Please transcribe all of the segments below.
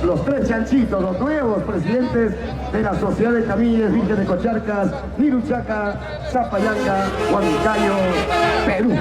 Los tres chanchitos, los nuevos presidentes de la Sociedad de Camines, Virgen de Cocharcas, Niruchaca, Zapayanga, Huancayo, Perú.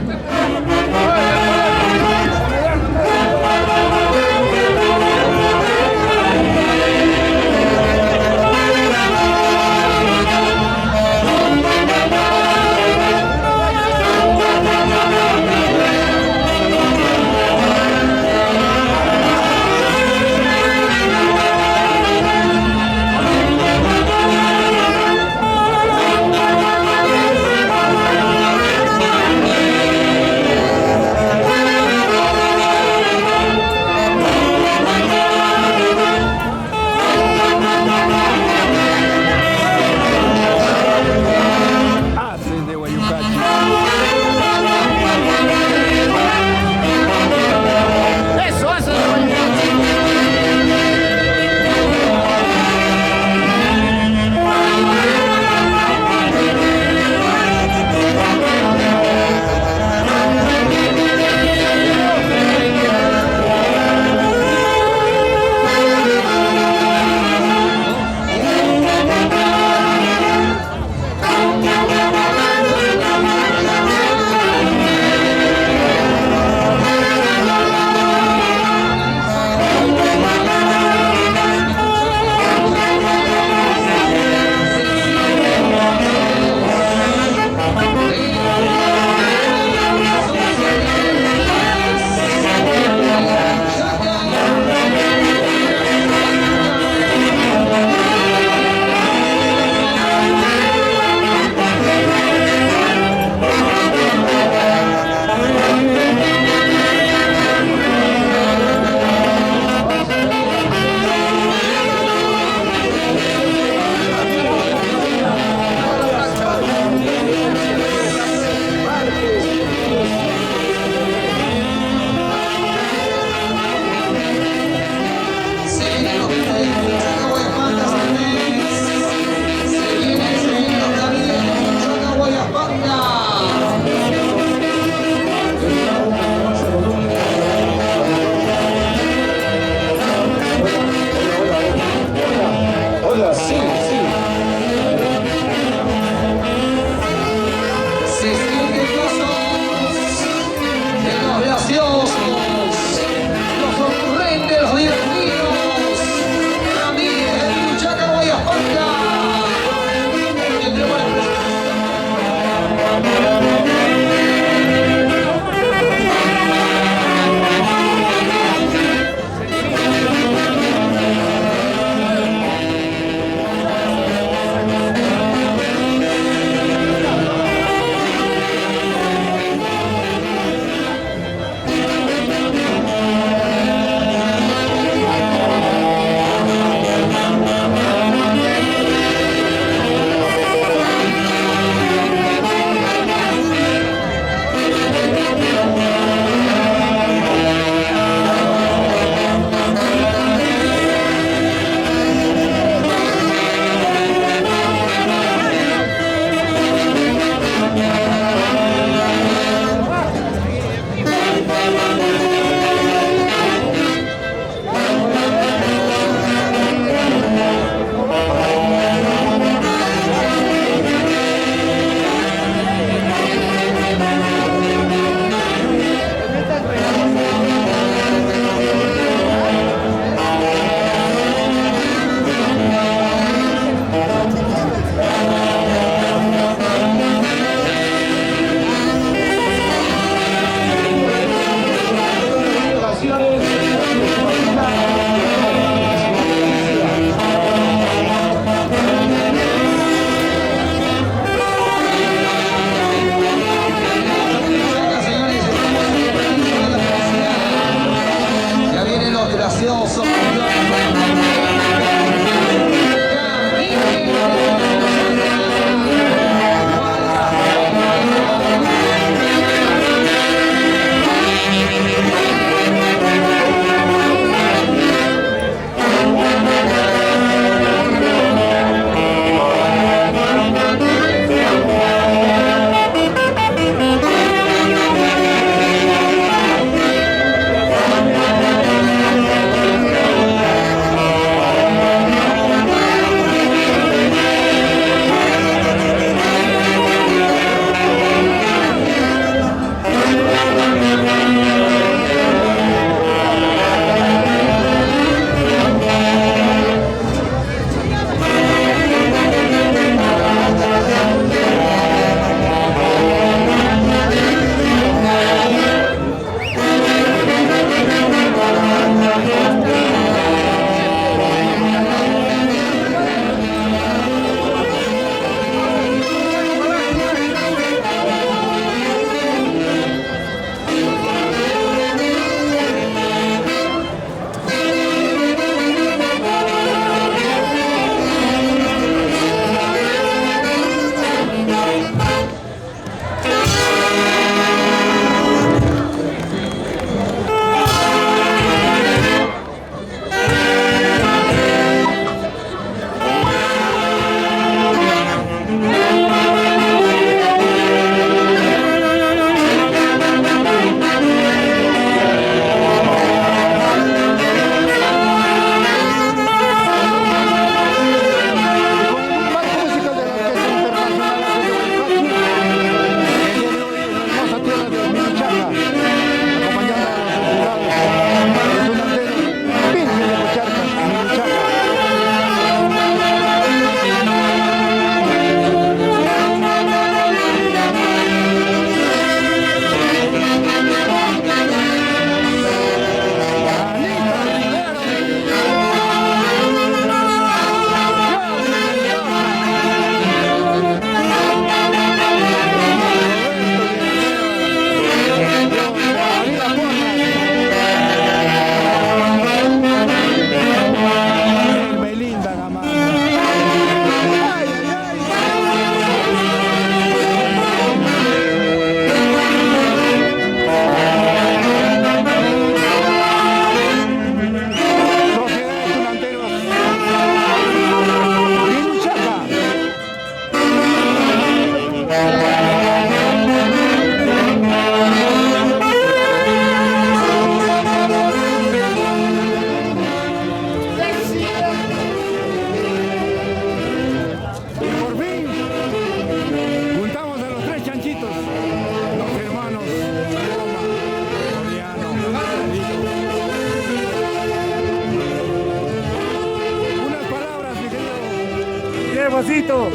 Juancito.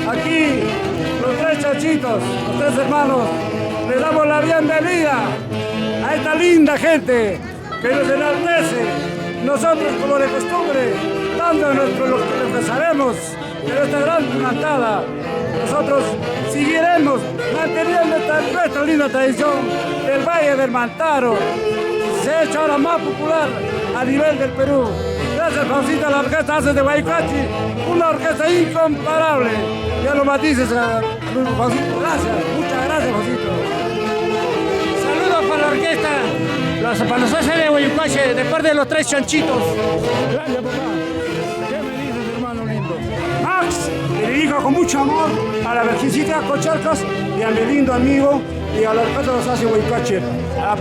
Aquí, los tres chanchitos, los tres hermanos, le damos la bienvenida a esta linda gente que nos enaltece. Nosotros, como de costumbre, dando lo que sabemos de nuestra gran plantada, nosotros seguiremos manteniendo nuestra linda tradición del Valle del Mantaro. Se ha hecho ahora más popular a nivel del Perú. Gracias, Juancito, a la orquesta Haces de Huaycachi, una orquesta incomparable. Ya lo matices, Juancito. Gracias, muchas gracias, Juancito. Saludos para la orquesta, para los Haces de Huaycachi, de parte de los tres chanchitos. Gracias, papá. ¿Qué me dices, hermano lindo? Max, le dirijo con mucho amor a la Virgencita de Cocharcas y a mi lindo amigo y a la orquesta de los Haces de Huaycachi.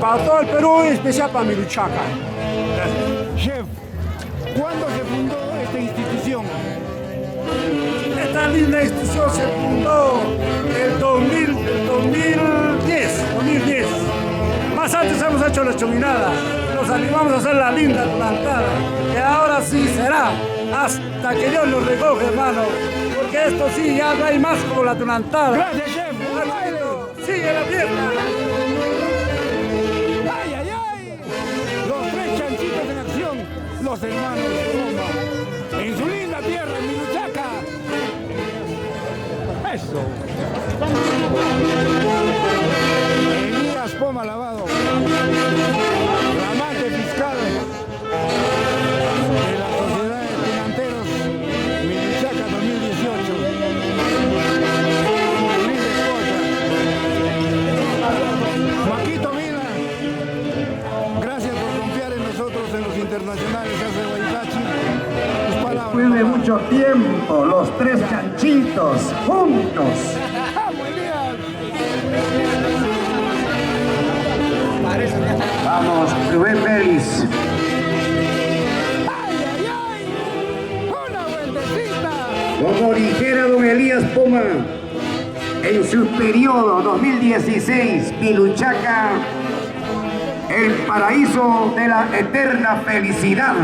Para todo el Perú y especial para mi Luchaca. Gracias. Chef, ¿cuándo se fundó esta institución? Esta linda institución se fundó en 2010. Más antes hemos hecho la chominada. Nos animamos a hacer la linda plantada. Que ahora sí será hasta que Dios nos recoge, hermano. Porque esto sí, ya no hay más como la tunantada. Gracias, chef. Sigue la fiesta. ¡Ay, ay, ay! Los tres chanchitos en acción, los hermanos Poma, en su linda tierra, en Miluchaca. Eso. Elías Poma Lavado, flamante fiscal de la Sociedad de Tunanteros Miluchaca 2018. Maquito Mila, gracias por confiar en nosotros en los internacionales Haces de Huaycachi. Tus palabras. Después de mucho tiempo, los tres chanchitos juntos. ¡Vamos, Elías! Vamos, Rubén Vélez. ¡Ay, ay, ay! ¡Una vueltecita! Como dijera don Elías Poma, en su periodo 2016, Miluchaca, el paraíso de la eterna felicidad.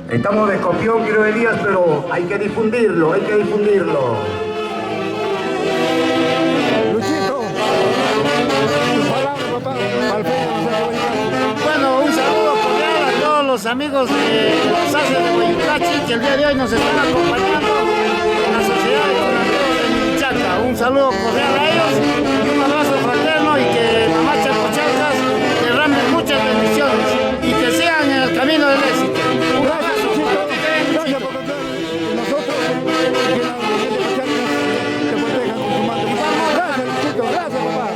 Estamos de copión, quiero Elías, pero hay que difundirlo, hay que difundirlo. Luchito, tus palabras, papá, al fin, Bueno, un saludo cordial a todos los amigos de los Haces de Huaycachi que el día de hoy nos están acompañando en la Sociedad de Tunanteros de Miluchaca. Un saludo cordial a ellos y un abrazo fraterno y que la marcha Cocharcas derrame muchas bendiciones y que sigan en el camino del éxito. Un abrazo, gracias por contar con nosotros y que la gente de Cocharcas te proteja con su manto. Gracias, Luchito, gracias, papá.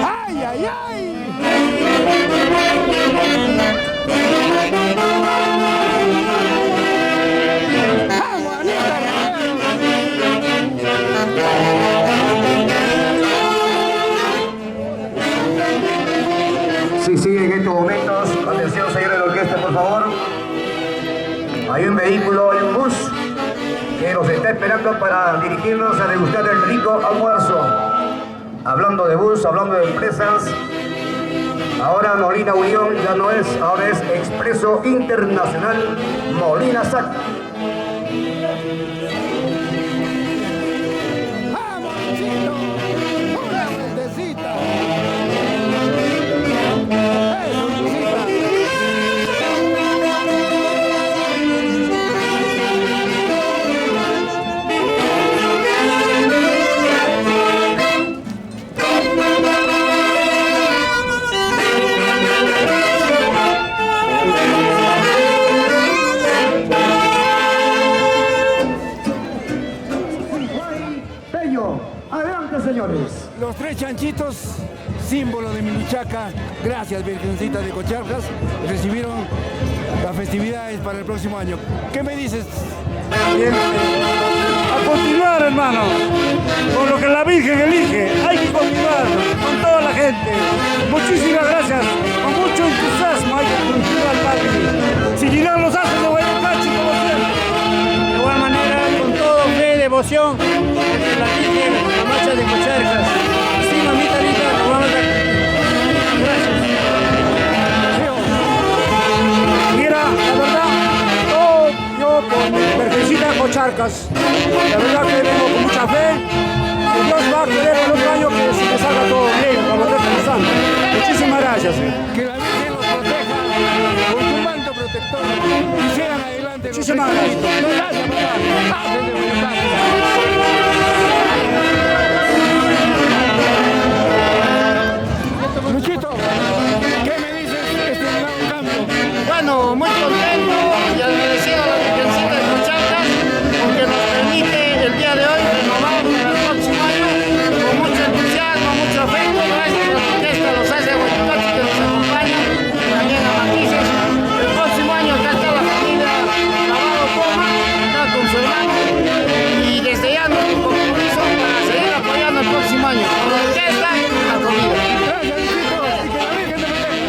¡Ay, ay, ay! ¡Vamos, Anita Sí, sí, en estos momentos, atención señores de la orquesta, por favor. Hay un vehículo, hay un bus que nos está esperando para dirigirnos a degustar el rico almuerzo. Hablando de bus, hablando de empresas, ahora Molina Unión ya no es, ahora es Expreso Internacional Molina Sac. ¡Vamos, Luchito! ¡Una vueltecita! ¡Eso, Luchita! Bello, adelante señores. Los tres chanchitos, símbolo de Miluchaca, gracias Virgencita de Cocharcas, recibieron las festividades para el próximo año. ¿Qué me dices? Bien, a continuar, hermano, con lo que la Virgen elige. Hay que continuar con toda la gente. Muchísimas gracias. Con mucho entusiasmo hay que continuar, Padre. Si llegan los Haces de Huaycachi, como siempre. De igual manera, bendición de la Virgen, la marcha de Cocharcas. Así, mamita linda, nos vamos a... Gracias. Mira, la verdad, yo por mi Virgencita de Cocharcas, la verdad que vengo con mucha fe, que Dios va a querer el otro año que se me salga todo bien, como estoy pensando. Muchísimas gracias. Que la Virgen los proteja con su manto protector y sigan adelante. Muchísimas gracias. Gracias, papá. Desde Boyacá. Luchito, ¿qué me dices de este nuevo cambio? Bueno, muy contento y agradecido a la Virgencita de Cocharcas porque nos permite el día de hoy renovar para el próximo año con mucho entusiasmo, mucho afecto. Gracias a la orquesta Los Haces de Huaycachi que nos acompaña, también a Matices. El próximo año acá está la familia Lavado Poma, acá con su hermano, y desde ya nuestro compromiso para seguir apoyando el próximo año con la orquesta, la comida. Gracias, Luchito, y que la Virgen te proteja.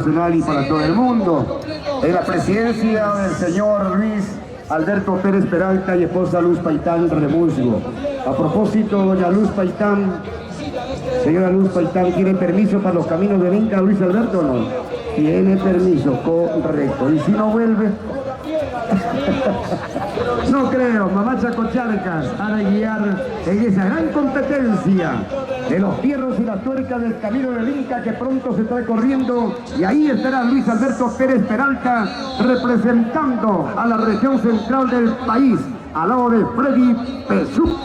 nacional y para todo el mundo. En la presidencia del señor Luis Alberto Pérez Peralta y esposa Luz Paitán Remusgo. A propósito, doña Luz Paitán, señora Luz Paitán, ¿tiene permiso para los caminos del Inca, Luis Alberto o no? Tiene permiso, correcto. ¿Y si no vuelve? No creo, mamá Chacocharcas ha de guiar en esa gran competencia de los fierros y las tuercas del camino del Inca que pronto se está corriendo, y ahí estará Luis Alberto Pérez Peralta representando a la región central del país al lado de Freddy Pesú.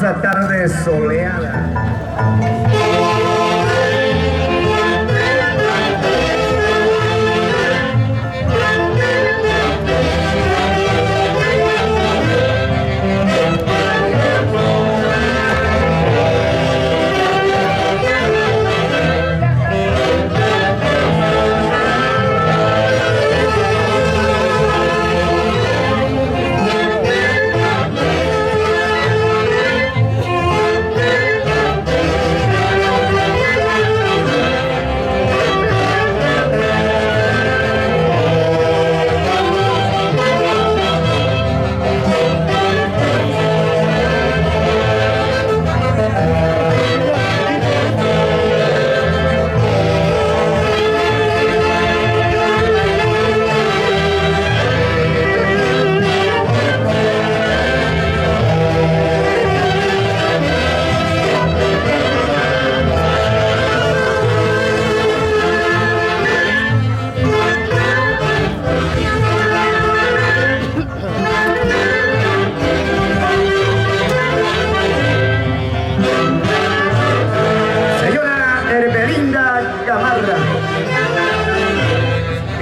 hermosa tarde soleada.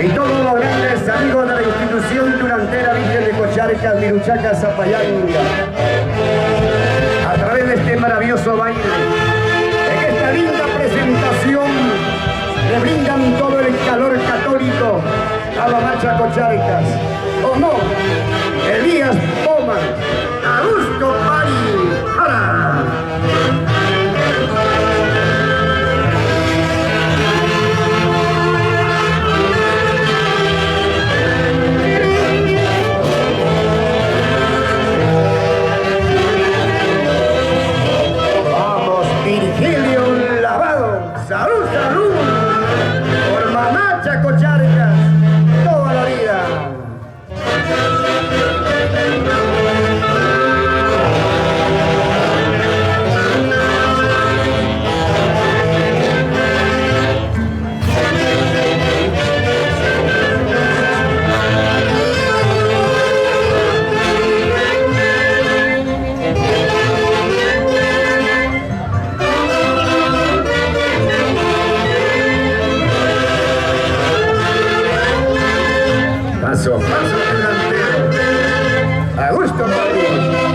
Y todos los grandes amigos de la institución durantera Virgen de Cocharcas, Miruchaca, Zapayanga, a través de este maravilloso baile, en esta linda presentación, le brindan todo el calor católico a la marcha Cocharcas. ¿O no? Elías Poma, Augusto Pari, ¡ahora! ¡Salud, salud! Por Mamacha Cocharcas, toda la vida. Paso delantero. Augusto Pari.